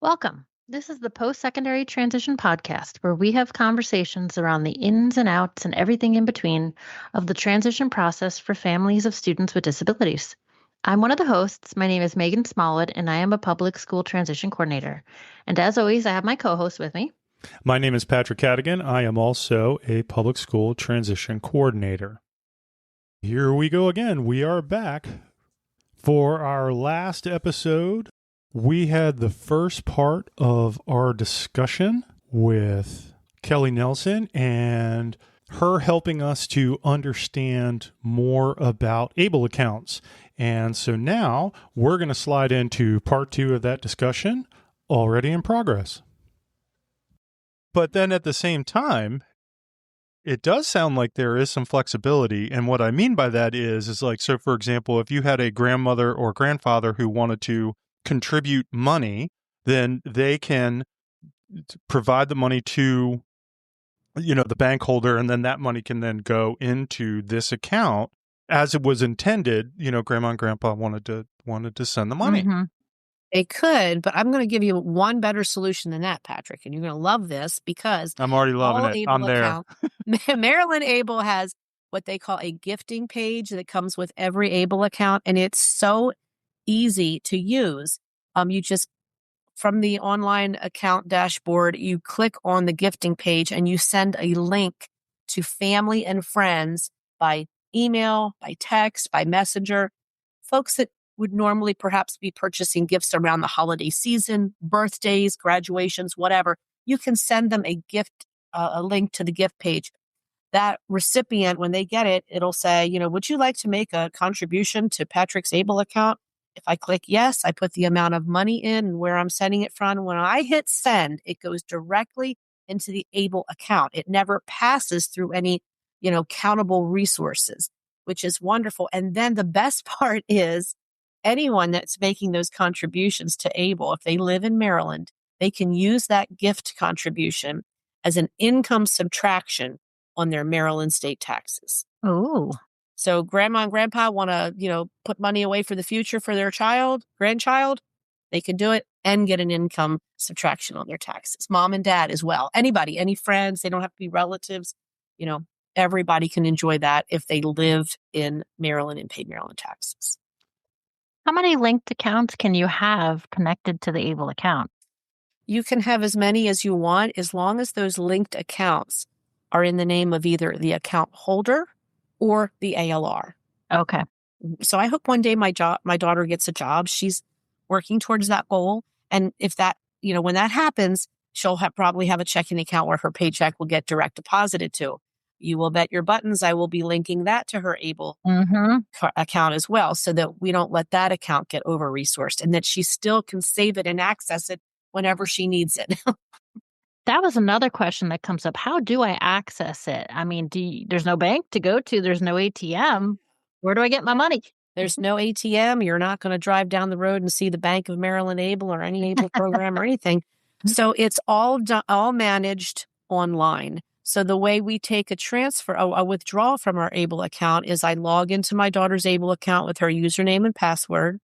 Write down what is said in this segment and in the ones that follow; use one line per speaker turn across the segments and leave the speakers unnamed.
Welcome. This is the Post-Secondary Transition Podcast, where we have conversations around the ins and outs and everything in between of the transition process for families of students with disabilities. I'm one of the hosts. My name is Meghan Smallwood, and I am a public school transition coordinator. And as always, I have my co-host with me.
My name is Patrick Cadigan. I am also a public school transition coordinator. Here we go again. We are back. For our last episode, we had the first part of our discussion with Kelly Nelson and her helping us to understand more about ABLE accounts. And so now we're going to slide into part 2 of that discussion, already in progress. But then at the same time, it does sound like there is some flexibility. And what I mean by that is like, so for example, if you had a grandmother or grandfather who wanted to contribute money, then they can provide the money to, the bank holder, and then that money can then go into this account as it was intended. Grandma and grandpa wanted to send the money.
Mm-hmm.
They could, but I'm going to give you one better solution than that, Patrick, and you're going to love this because
I'm already loving it. I'm there.
Maryland Able has what they call a gifting page that comes with every Able account, and it's so easy to use. You just, from the online account dashboard, you click on the gifting page and you send a link to family and friends by email, by text, by messenger, folks that would normally perhaps be purchasing gifts around the holiday season, birthdays, graduations, whatever. You can send them a gift, a link to the gift page. That recipient, when they get it, it'll say, would you like to make a contribution to Patrick's ABLE account? If I click yes, I put the amount of money in and where I'm sending it from. When I hit send, it goes directly into the ABLE account. It never passes through any, countable resources, which is wonderful. And then the best part is, anyone that's making those contributions to ABLE, if they live in Maryland, they can use that gift contribution as an income subtraction on their Maryland state taxes.
Oh.
So grandma and grandpa want to, put money away for the future for their grandchild, they can do it and get an income subtraction on their taxes. Mom and dad as well. Anybody, any friends, they don't have to be relatives. Everybody can enjoy that if they lived in Maryland and paid Maryland taxes.
How many linked accounts can you have connected to the ABLE account?
You can have as many as you want, as long as those linked accounts are in the name of either the account holder or the ALR.
Okay.
So I hope one day my daughter gets a job. She's working towards that goal. And if that, when that happens, she'll probably have a checking account where her paycheck will get direct deposited to. You will bet your buttons I will be linking that to her ABLE account as well, so that we don't let that account get over-resourced and that she still can save it and access it whenever she needs it.
That was another question that comes up. How do I access it? I mean, there's no bank to go to. There's no ATM. Where do I get my money?
There's no ATM. You're not going to drive down the road and see the Bank of Maryland ABLE or any ABLE program or anything. So it's all managed online. So the way we take a withdrawal from our ABLE account is I log into my daughter's ABLE account with her username and password.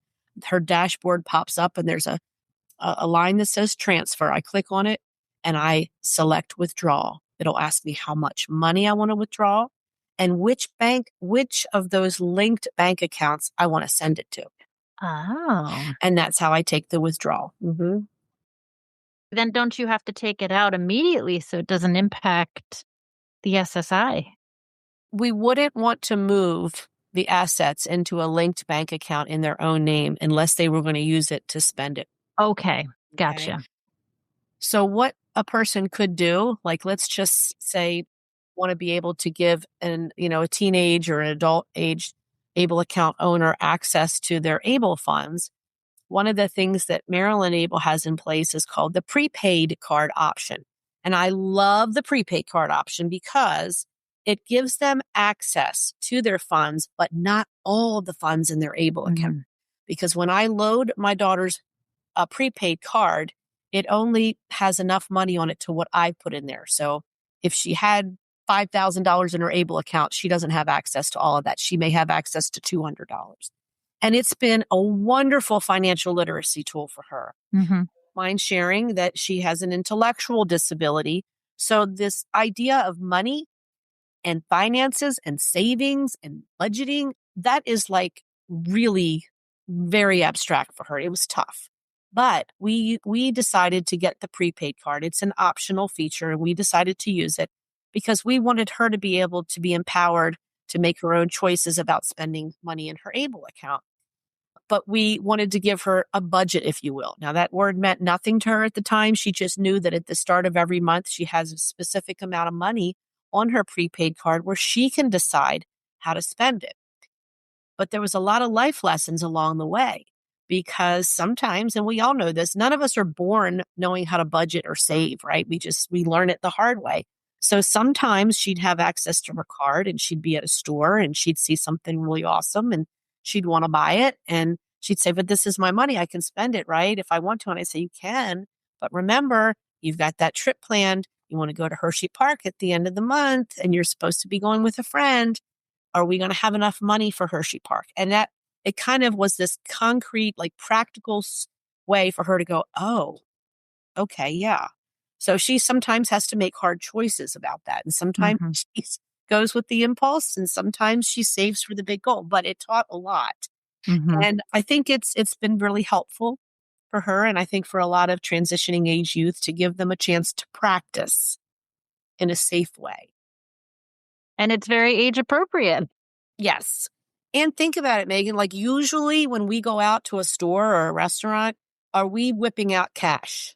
Her dashboard pops up and there's a line that says transfer. I click on it and I select withdrawal. It'll ask me how much money I want to withdraw and which of those linked bank accounts I want to send it to.
Oh.
And that's how I take the withdrawal. Mm-hmm.
Then don't you have to take it out immediately so it doesn't impact the SSI?
We wouldn't want to move the assets into a linked bank account in their own name unless they were going to use it to spend it.
Okay, gotcha.
Okay. So what a person could do, like let's just say want to be able to give a teenage or an adult age ABLE account owner access to their ABLE funds. One of the things that Maryland ABLE has in place is called the prepaid card option. And I love the prepaid card option because it gives them access to their funds, but not all of the funds in their ABLE account. Because when I load my daughter's prepaid card, it only has enough money on it to what I put in there. So if she had $5,000 in her ABLE account, she doesn't have access to all of that. She may have access to $200. And it's been a wonderful financial literacy tool for her.
Mm-hmm.
mind sharing that she has an intellectual disability. So this idea of money and finances and savings and budgeting, that is like really very abstract for her. It was tough. But we decided to get the prepaid card. It's an optional feature, and we decided to use it because we wanted her to be able to be empowered to make her own choices about spending money in her ABLE account. But we wanted to give her a budget, if you will. Now, that word meant nothing to her at the time. She just knew that at the start of every month, she has a specific amount of money on her prepaid card where she can decide how to spend it. But there was a lot of life lessons along the way because sometimes, and we all know this, none of us are born knowing how to budget or save, right? We learn it the hard way. So sometimes she'd have access to her card and she'd be at a store and she'd see something really awesome and she'd want to buy it. And she'd say, but this is my money. I can spend it, right? If I want to. And I say, you can. But remember, you've got that trip planned. You want to go to Hershey Park at the end of the month and you're supposed to be going with a friend. Are we going to have enough money for Hershey Park? And that it kind of was this concrete, like practical way for her to go, oh, okay, yeah. So she sometimes has to make hard choices about that. And sometimes she goes with the impulse and sometimes she saves for the big goal, but it taught a lot. And I think it's been really helpful for her. And I think for a lot of transitioning age youth to give them a chance to practice in a safe way.
And it's very age appropriate.
Yes. And think about it, Meghan, like usually when we go out to a store or a restaurant, are we whipping out cash?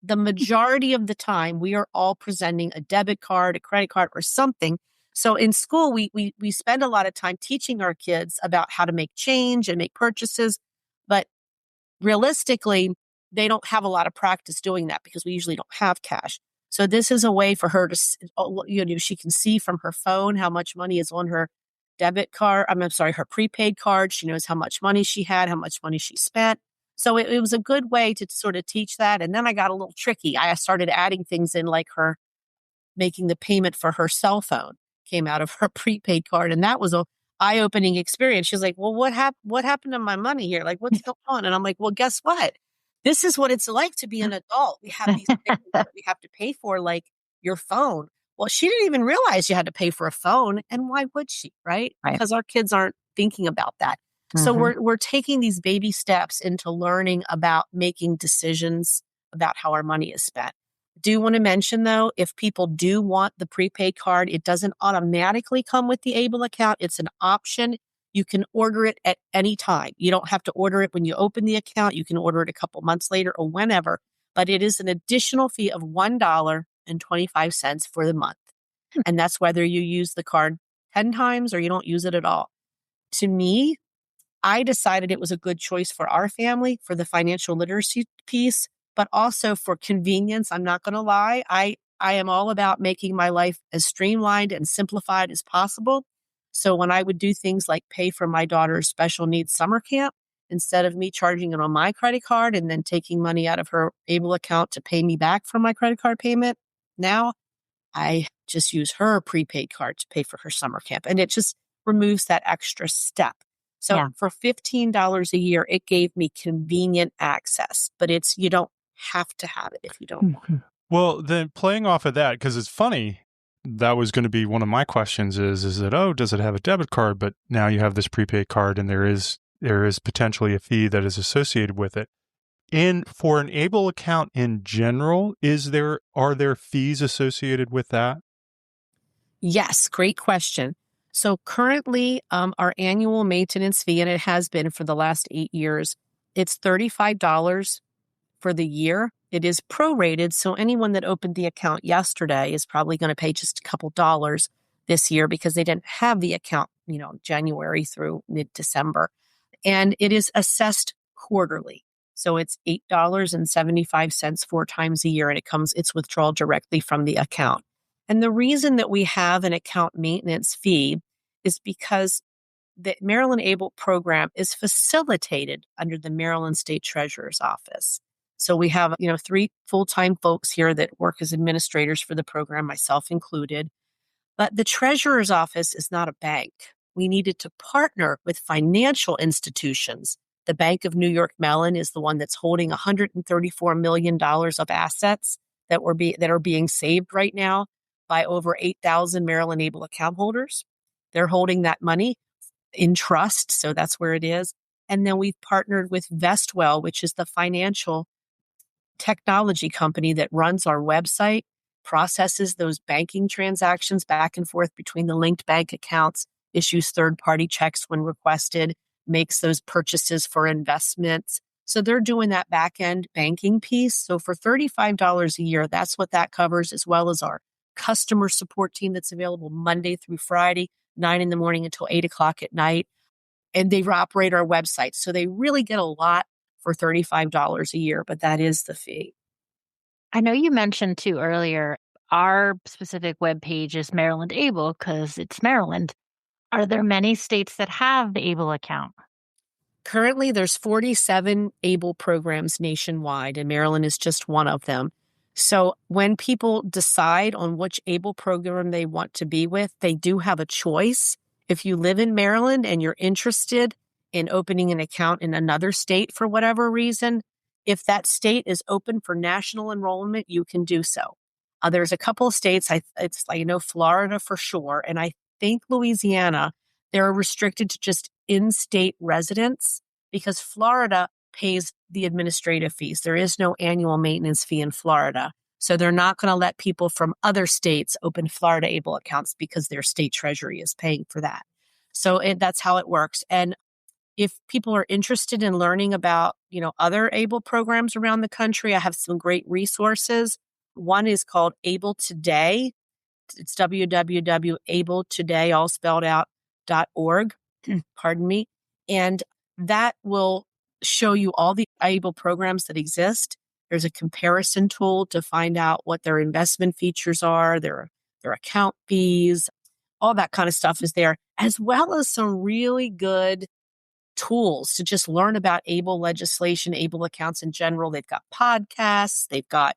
The majority of the time, we are all presenting a debit card, a credit card, or something. So in school, we spend a lot of time teaching our kids about how to make change and make purchases. But realistically, they don't have a lot of practice doing that because we usually don't have cash. So this is a way for her to, she can see from her phone how much money is on her debit card. Her prepaid card. She knows how much money she had, how much money she spent. So it was a good way to sort of teach that. And then I got a little tricky. I started adding things in like her making the payment for her cell phone came out of her prepaid card. And that was a eye-opening experience. She's like, well, what happened to my money here? Like, what's going on? And I'm like, well, guess what? This is what it's like to be an adult. We have these things that we have to pay for, like your phone. Well, she didn't even realize you had to pay for a phone. And why would she, right? Because our kids aren't thinking about that. So we're taking these baby steps into learning about making decisions about how our money is spent. Do want to mention, though, if people do want the prepaid card, it doesn't automatically come with the ABLE account. It's an option. You can order it at any time. You don't have to order it when you open the account. You can order it a couple months later or whenever. But it is an additional fee of $1.25 for the month. And that's whether you use the card 10 times or you don't use it at all. To me, I decided it was a good choice for our family, for the financial literacy piece, but also for convenience. I'm not going to lie. I am all about making my life as streamlined and simplified as possible. So when I would do things like pay for my daughter's special needs summer camp, instead of me charging it on my credit card and then taking money out of her ABLE account to pay me back for my credit card payment, now I just use her prepaid card to pay for her summer camp. And it just removes that extra step. So for $15 a year, it gave me convenient access, but you don't have to have it if you don't want.
Well, then playing off of that, because it's funny, that was going to be one of my questions is that, does it have a debit card? But now you have this prepaid card and there is potentially a fee that is associated with it. For an ABLE account in general, are there fees associated with that?
Yes, great question. So currently, our annual maintenance fee, and it has been for the last 8 years, it's $35 for the year. It is prorated, so anyone that opened the account yesterday is probably going to pay just a couple dollars this year because they didn't have the account, January through mid-December. And it is assessed quarterly. So it's $8.75 4 times a year, and it's withdrawal directly from the account. And the reason that we have an account maintenance fee is because the Maryland ABLE program is facilitated under the Maryland State Treasurer's Office. So we have, 3 full-time folks here that work as administrators for the program, myself included. But the Treasurer's Office is not a bank. We needed to partner with financial institutions The Bank of New York Mellon is the one that's holding $134 million of assets that are being saved right now by over 8,000 Maryland Able account holders. They're holding that money in trust, so that's where it is. And then we've partnered with Vestwell, which is the financial technology company that runs our website, processes those banking transactions back and forth between the linked bank accounts, issues third-party checks when requested, makes those purchases for investments. So they're doing that back-end banking piece. So for $35 a year, that's what that covers, as well as our customer support team that's available Monday through Friday, 9 in the morning until 8 o'clock at night. And they operate our website. So they really get a lot for $35 a year, but that is the fee.
I know you mentioned too earlier, our specific webpage is Maryland Able because it's Maryland. Are there many states that have the Able account?
Currently, there's 47 ABLE programs nationwide, and Maryland is just one of them. So when people decide on which ABLE program they want to be with, they do have a choice. If you live in Maryland and you're interested in opening an account in another state for whatever reason, if that state is open for national enrollment, you can do so. There's a couple of states, I know Florida for sure, and I think Louisiana, they're restricted to just in-state residents because Florida pays the administrative fees. There is no annual maintenance fee in Florida. So they're not going to let people from other states open Florida ABLE accounts because their state treasury is paying for that. So that's how it works. And if people are interested in learning about, other ABLE programs around the country, I have some great resources. One is called ABLE Today. It's www.abletoday, all spelled out, .org. Pardon me. And that will show you all the ABLE programs that exist. There's a comparison tool to find out what their investment features are, their account fees, all that kind of stuff is there, as well as some really good tools to just learn about ABLE legislation, ABLE accounts in general. They've got podcasts, they've got,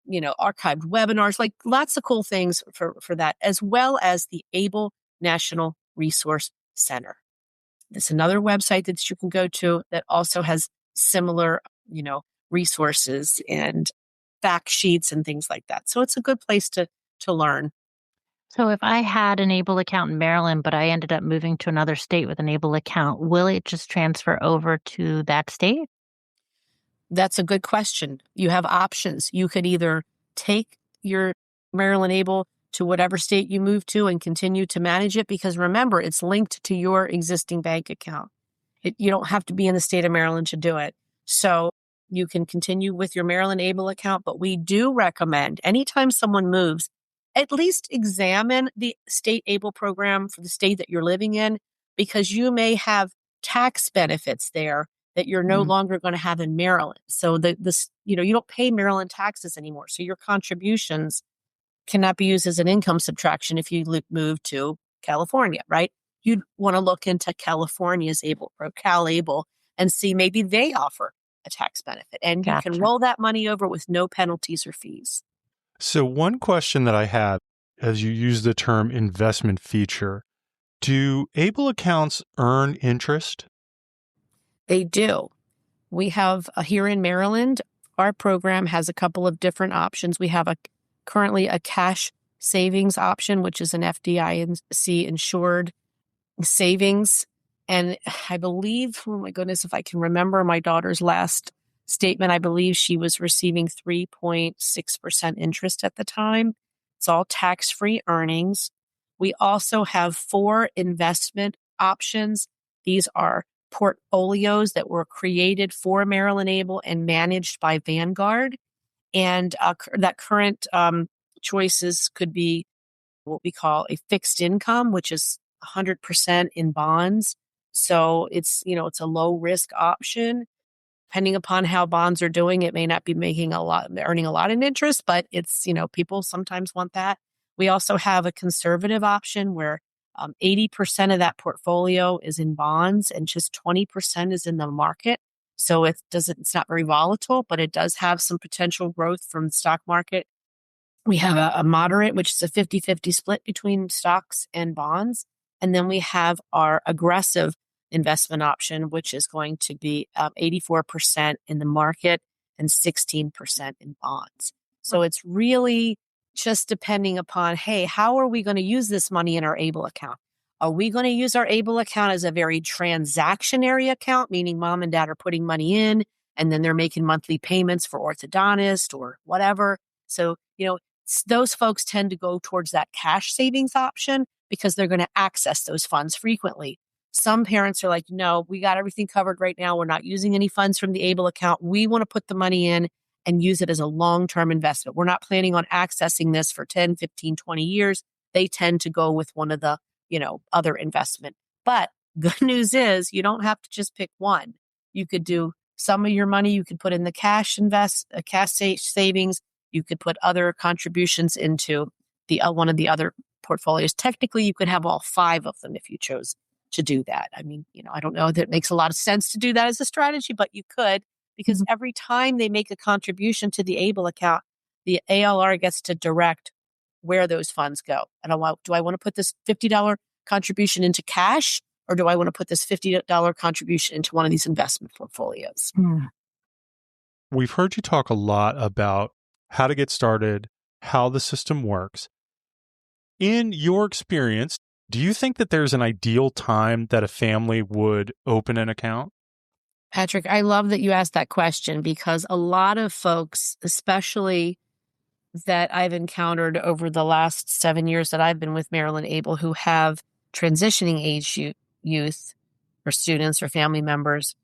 archived webinars, like lots of cool things for that, as well as the ABLE National Resource Center. There's another website that you can go to that also has similar, resources and fact sheets and things like that. So it's a good place to learn.
So if I had an ABLE account in Maryland, but I ended up moving to another state with an ABLE account, will it just transfer over to that state?
That's a good question. You have options. You could either take your Maryland ABLE to whatever state you move to and continue to manage it, because remember, it's linked to your existing bank account. You don't have to be in the state of Maryland to do it. So you can continue with your Maryland ABLE account, but we do recommend anytime someone moves, at least examine the state ABLE program for the state that you're living in, because you may have tax benefits there that you're no longer going to have in Maryland. So you don't pay Maryland taxes anymore. So your contributions cannot be used as an income subtraction if you move to California, right? You'd want to look into California's ABLE, Cal ABLE, and see maybe they offer a tax benefit. And
Gotcha.
You can roll that money over with no penalties or fees.
So one question that I had, as you use the term investment feature, do ABLE accounts earn interest?
They do. We have here in Maryland, our program has a couple of different options. We have currently a cash savings option, which is an FDIC insured savings. And I believe, oh my goodness, if I can remember my daughter's last statement, I believe she was receiving 3.6% interest at the time. It's all tax-free earnings. We also have 4 investment options. These are portfolios that were created for Maryland ABLE and managed by Vanguard. And that current choices could be what we call a fixed income, which is 100% in bonds. So it's a low risk option. Depending upon how bonds are doing, it may not be earning a lot in interest, but it's, people sometimes want that. We also have a conservative option where 80% of that portfolio is in bonds and just 20% is in the market. So it's not very volatile, but it does have some potential growth from the stock market. We have a moderate, which is a 50-50 split between stocks and bonds. And then we have our aggressive investment option, which is going to be 84% in the market and 16% in bonds. So it's really just depending upon, hey, how are we going to use this money in our ABLE account? Are we going to use our ABLE account as a very transactionary account, meaning mom and dad are putting money in and then they're making monthly payments for orthodontist or whatever? So, those folks tend to go towards that cash savings option because they're going to access those funds frequently. Some parents are like, no, we got everything covered right now. We're not using any funds from the ABLE account. We want to put the money in and use it as a long-term investment. We're not planning on accessing this for 10, 15, 20 years. They tend to go with one of the, other investment. But good news is you don't have to just pick one. You could do some of your money. You could put in the cash savings. You could put other contributions into the one of the other portfolios. Technically, you could have all 5 of them if you chose to do that. I mean, I don't know that it makes a lot of sense to do that as a strategy, but you could, because every time they make a contribution to the ABLE account, the ALR gets to direct where those funds go. And do I want to put this $50 contribution into cash, or do I want to put this $50 contribution into one of these investment portfolios?
We've heard you talk a lot about how to get started, how the system works. In your experience, do you think that there's an ideal time that a family would open an account?
Patrick, I love that you asked that question, because a lot of folks, especially that I've encountered over the last 7 years that I've been with Maryland ABLE, who have transitioning age youth or students or family members,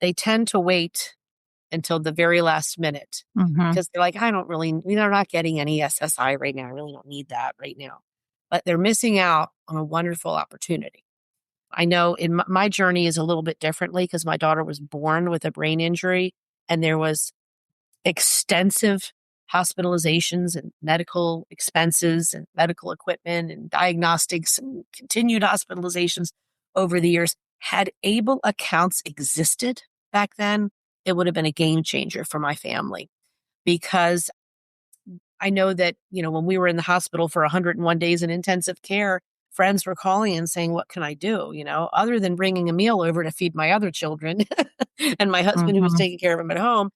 they tend to wait until the very last minute because they're like, they're not getting any SSI right now. I really don't need that right now. But they're missing out on a wonderful opportunity. I know in my journey is a little bit differently because my daughter was born with a brain injury, and there was extensive hospitalizations and medical expenses and medical equipment and diagnostics and continued hospitalizations over the years. Had ABLE accounts existed back then, it would have been a game changer for my family, because I know that, when we were in the hospital for 101 days in intensive care, friends were calling and saying, what can I do? Other than bringing a meal over to feed my other children and my husband who was taking care of them at home,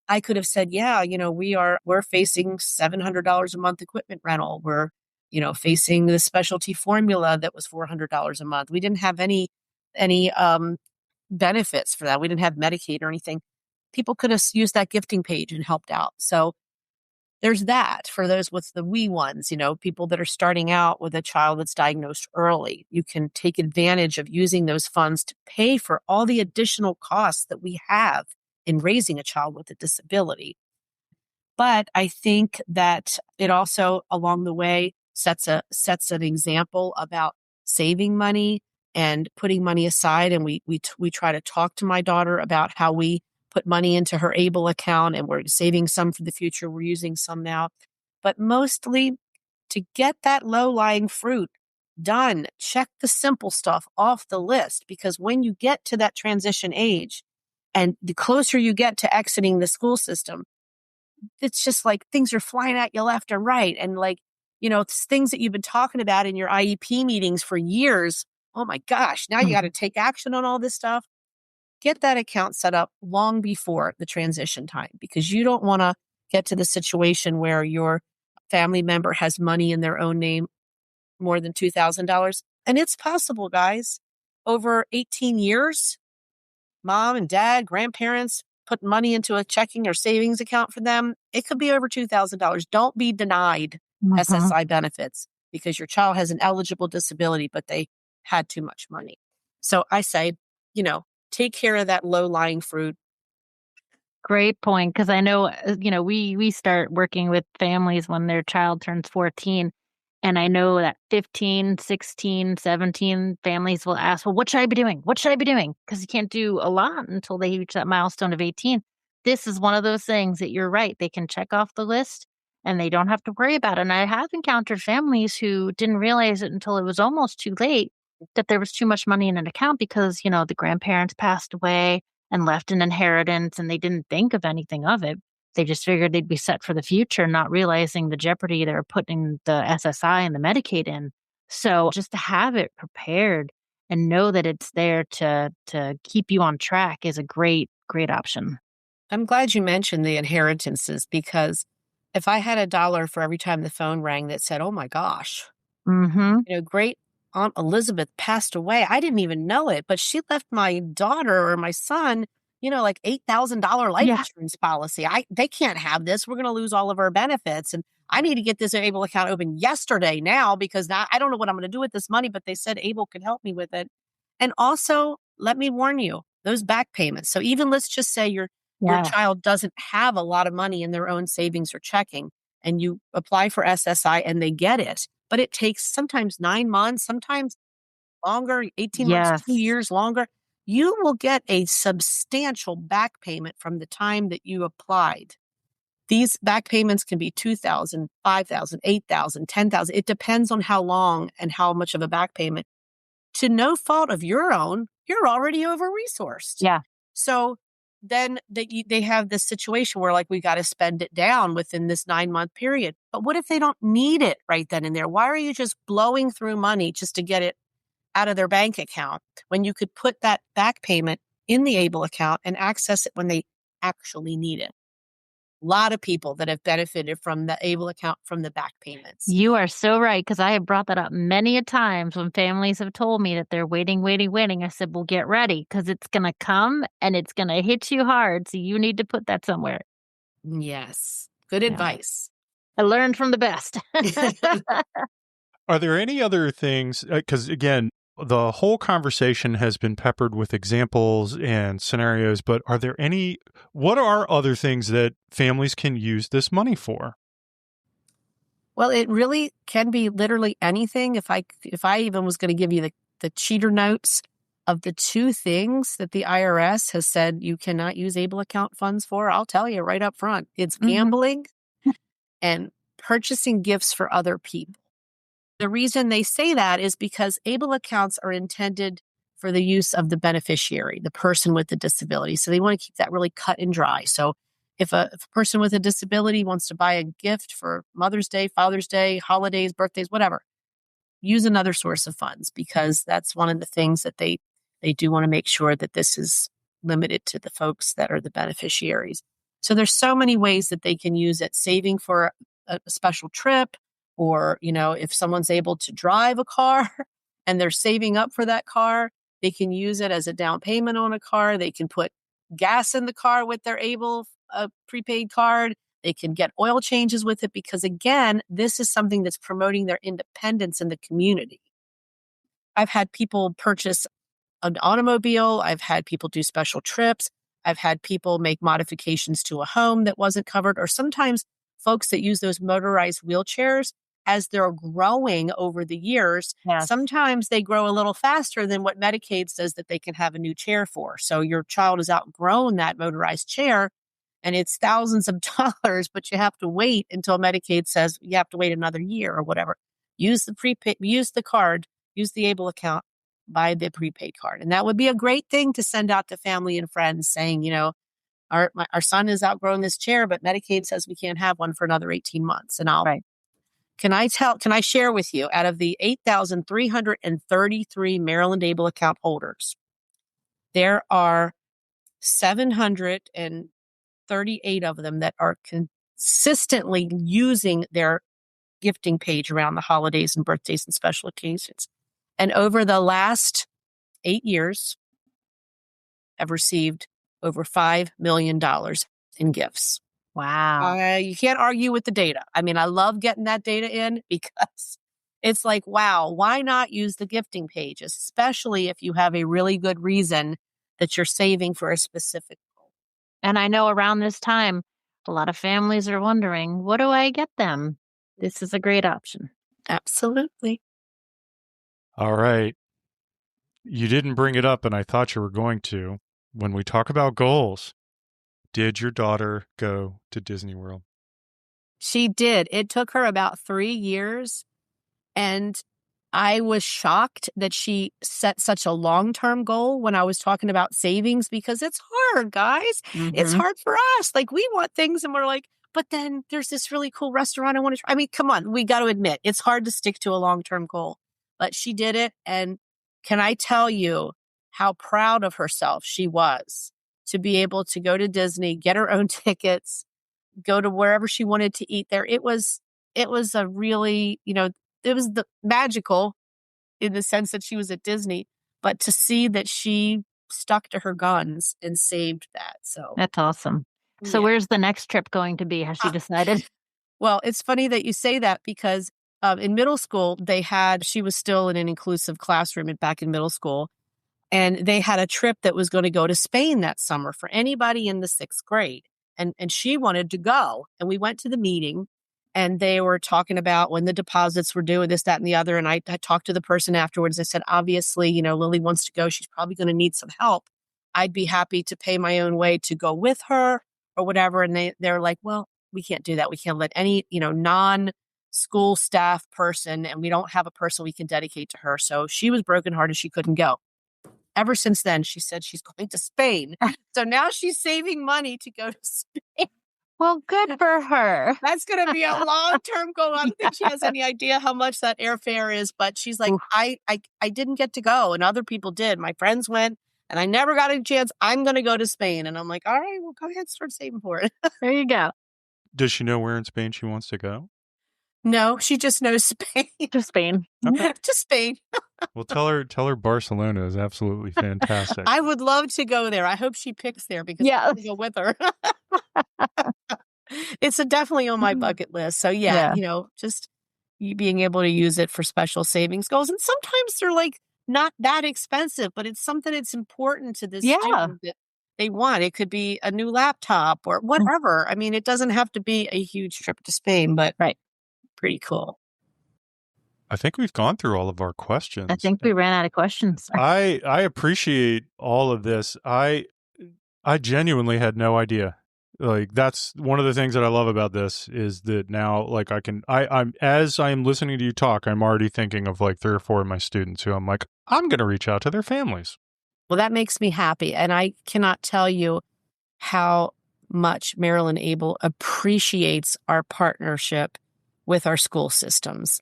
I could have said, yeah, we're facing $700 a month equipment rental. We're, facing the specialty formula that was $400 a month. We didn't have any benefits for that. We didn't have Medicaid or anything. People could have used that gifting page and helped out. So there's that for those with the wee ones, people that are starting out with a child that's diagnosed early. You can take advantage of using those funds to pay for all the additional costs that we have in raising a child with a disability. But I think that it also, along the way, sets an example about saving money and putting money aside. And we try to talk to my daughter about how we put money into her ABLE account, and we're saving some for the future. We're using some now. But mostly to get that low-lying fruit done, check the simple stuff off the list, because when you get to that transition age, and the closer you get to exiting the school system, it's just like things are flying at you left and right. And it's things that you've been talking about in your IEP meetings for years. Oh my gosh, now you got to take action on all this stuff. Get that account set up long before the transition time, because you don't want to get to the situation where your family member has money in their own name more than $2,000. And it's possible, guys. Over 18 years, mom and dad, grandparents put money into a checking or savings account for them. It could be over $2,000. Don't be denied SSI benefits because your child has an eligible disability, but they had too much money. So I say, take care of that low-lying fruit.
Great point, because I know, we start working with families when their child turns 14, and I know that 15, 16, 17 families will ask, well, what should I be doing? What should I be doing? Because you can't do a lot until they reach that milestone of 18. This is one of those things that you're right. They can check off the list and they don't have to worry about it. And I have encountered families who didn't realize it until it was almost too late that there was too much money in an account because, the grandparents passed away and left an inheritance, and they didn't think of anything of it. They just figured they'd be set for the future, not realizing the jeopardy they're putting the SSI and the Medicaid in. So just to have it prepared and know that it's there to keep you on track is a great option.
I'm glad you mentioned the inheritances, because if I had $1 for every time the phone rang that said, "Oh my gosh,
Mm-hmm.
great Aunt Elizabeth passed away. I didn't even know it, but she left my daughter or my son, like $8,000 life
Yeah.
insurance policy. They can't have this. We're going to lose all of our benefits. And I need to get this Able account open yesterday now, because now I don't know what I'm going to do with this money, but they said Able could help me with it." And also, let me warn you, those back payments. So even let's just say your
Yeah.
child doesn't have a lot of money in their own savings or checking, and you apply for SSI and they get it, but it takes sometimes 9 months, sometimes longer, 18 months,
Yes.
2 years longer. You will get a substantial back payment from the time that you applied. These back payments can be $2,000, $5,000, $8,000, $10,000. It depends on how long and how much of a back payment. To no fault of your own, you're already over-resourced.
Yeah.
So then they have this situation where, like, we got to spend it down within this 9-month period. But what if they don't need it right then and there? Why are you just blowing through money just to get it out of their bank account when you could put that back payment in the Able account and access it when they actually need it? A lot of people that have benefited from the Able account from the back payments.
You are so right, because I have brought that up many a times when families have told me that they're waiting. I said, well, get ready, because it's going to come and it's going to hit you hard. So you need to put that somewhere.
Yes. Good
Yeah.
advice.
I learned from the best.
Are there any other things? Because again, the whole conversation has been peppered with examples and scenarios, but what are other things that families can use this money for?
Well, it really can be literally anything. If I even was going to give you the cheater notes of the 2 things that the IRS has said you cannot use Able account funds for, I'll tell you right up front. It's gambling and purchasing gifts for other people. The reason they say that is because Able accounts are intended for the use of the beneficiary, the person with the disability. So they want to keep that really cut and dry. So if a person with a disability wants to buy a gift for Mother's Day, Father's Day, holidays, birthdays, whatever, use another source of funds, because that's one of the things that they do want to make sure that this is limited to the folks that are the beneficiaries. So there's so many ways that they can use it, saving for a special trip, or, if someone's able to drive a car and they're saving up for that car, they can use it as a down payment on a car. They can put gas in the car with their Able prepaid card. They can get oil changes with it, because, again, this is something that's promoting their independence in the community. I've had people purchase an automobile. I've had people do special trips. I've had people make modifications to a home that wasn't covered, or sometimes folks that use those motorized wheelchairs as they're growing over the years.
Yes.
Sometimes they grow a little faster than what Medicaid says that they can have a new chair for. So your child has outgrown that motorized chair, and it's thousands of dollars, but you have to wait until Medicaid says you have to wait another year or whatever. Use the prepaid, use the card, use the Able account, buy the prepaid card. And that would be a great thing to send out to family and friends, saying, our son has outgrown this chair, but Medicaid says we can't have one for another 18 months. And
Right.
Can I share with you, out of the 8,333 Maryland Able account holders, there are 738 of them that are consistently using their gifting page around the holidays and birthdays and special occasions. And over the last 8 years, I've received over $5 million in gifts.
Wow.
You can't argue with the data. I mean, I love getting that data in, because it's like, wow, why not use the gifting page, especially if you have a really good reason that you're saving for a specific goal.
And I know around this time, a lot of families are wondering, what do I get them? This is a great option.
Absolutely.
All right. You didn't bring it up, and I thought you were going to. When we talk about goals, did your daughter go to Disney World?
She did. It took her about 3 years, and I was shocked that she set such a long-term goal when I was talking about savings, because it's hard, guys. It's hard for us. Like, we want things and we're like, but then there's this really cool restaurant I want to try. I mean, come on, we got to admit, it's hard to stick to a long-term goal. But she did it, and can I tell you how proud of herself she was to be able to go to Disney, get her own tickets, go to wherever she wanted to eat there. It was a really, it was the magical in the sense that she was at Disney, but to see that she stuck to her guns and saved that. So
That's awesome. So
yeah.
where's the next trip going to be? Has she decided?
Well, it's funny that you say that because in middle school, she was still in an inclusive classroom back in middle school. And they had a trip that was going to go to Spain that summer for anybody in the 6th grade. And she wanted to go. And we went to the meeting and they were talking about when the deposits were due and this, that, and the other. And I talked to the person afterwards. I said, obviously, Lily wants to go. She's probably going to need some help. I'd be happy to pay my own way to go with her or whatever. And they're like, well, we can't do that. We can't let any, non-school staff person, and we don't have a person we can dedicate to her. So she was brokenhearted. She couldn't go. Ever since then, she said she's going to Spain. So now she's saving money to go to Spain.
Well, good for her.
That's going to be a long-term goal. I don't think she has any idea how much that airfare is, but she's like, I didn't get to go and other people did. My friends went and I never got a chance. I'm going to go to Spain. And I'm like, all right, well, go ahead, start saving for it.
There you go.
Does she know where in Spain she wants to go?
No, she just knows Spain.
To Spain.
Okay.
To Spain.
Well, tell her Barcelona is absolutely fantastic.
I would love to go there. I hope she picks there because I want to go with her. It's definitely on my bucket list. So yeah, just you being able to use it for special savings goals. And sometimes they're like not that expensive, but it's something that's important to this student that they want. It could be a new laptop or whatever. I mean, it doesn't have to be a huge trip to Spain, but pretty cool.
I think we've gone through all of our questions.
I think we ran out of questions.
I appreciate all of this. I genuinely had no idea. Like, that's one of the things that I love about this is that now, like, I'm as I am listening to you talk, I'm already thinking of like 3 or 4 of my students who I'm like, I'm going to reach out to their families.
Well, that makes me happy. And I cannot tell you how much Maryland Able appreciates our partnership with our school systems.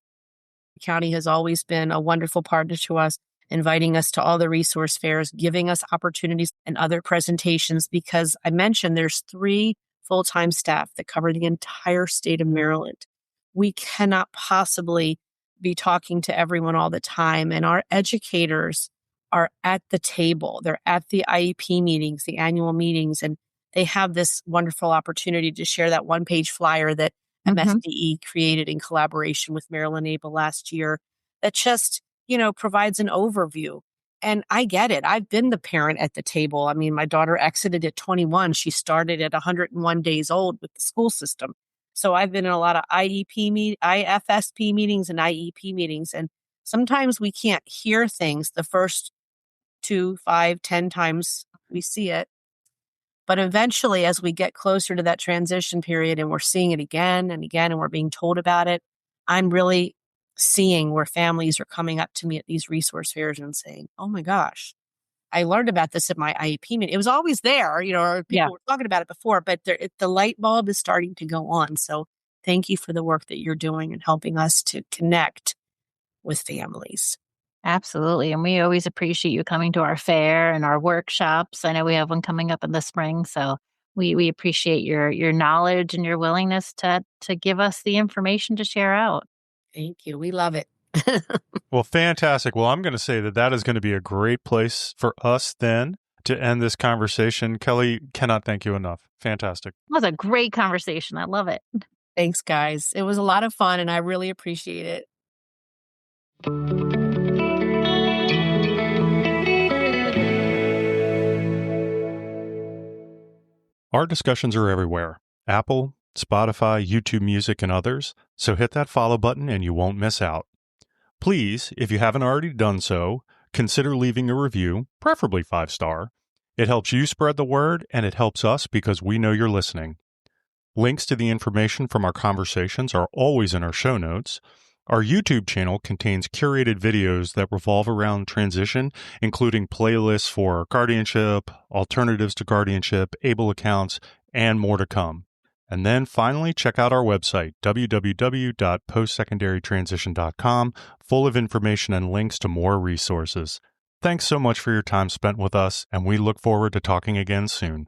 The county has always been a wonderful partner to us, inviting us to all the resource fairs, giving us opportunities and other presentations, because I mentioned there's 3 full-time staff that cover the entire state of Maryland. We cannot possibly be talking to everyone all the time. And our educators are at the table. They're at the IEP meetings, the annual meetings, and they have this wonderful opportunity to share that one-page flyer that MSDE created in collaboration with Maryland Able last year that just, provides an overview. And I get it. I've been the parent at the table. I mean, my daughter exited at 21. She started at 101 days old with the school system. So I've been in a lot of IFSP meetings and IEP meetings. And sometimes we can't hear things the first 2, 5, 10 times we see it. But eventually, as we get closer to that transition period and we're seeing it again and again, and we're being told about it, I'm really seeing where families are coming up to me at these resource fairs and saying, oh my gosh, I learned about this at my IEP meeting. It was always there, or people were talking about it before, but the light bulb is starting to go on. So thank you for the work that you're doing and helping us to connect with families.
Absolutely. And we always appreciate you coming to our fair and our workshops. I know we have one coming up in the spring. So we appreciate your knowledge and your willingness to give us the information to share out.
Thank you. We love it.
Well, fantastic. Well, I'm going to say that is going to be a great place for us then to end this conversation. Kelly, cannot thank you enough. Fantastic.
It was a great conversation. I love it.
Thanks, guys. It was a lot of fun and I really appreciate it.
Our discussions are everywhere. Apple, Spotify, YouTube Music, and others. So hit that follow button and you won't miss out. Please, if you haven't already done so, consider leaving a review, preferably 5-star. It helps you spread the word and it helps us because we know you're listening. Links to the information from our conversations are always in our show notes. Our YouTube channel contains curated videos that revolve around transition, including playlists for guardianship, alternatives to guardianship, able accounts, and more to come. And then finally, check out our website, www.postsecondarytransition.com, full of information and links to more resources. Thanks so much for your time spent with us, and we look forward to talking again soon.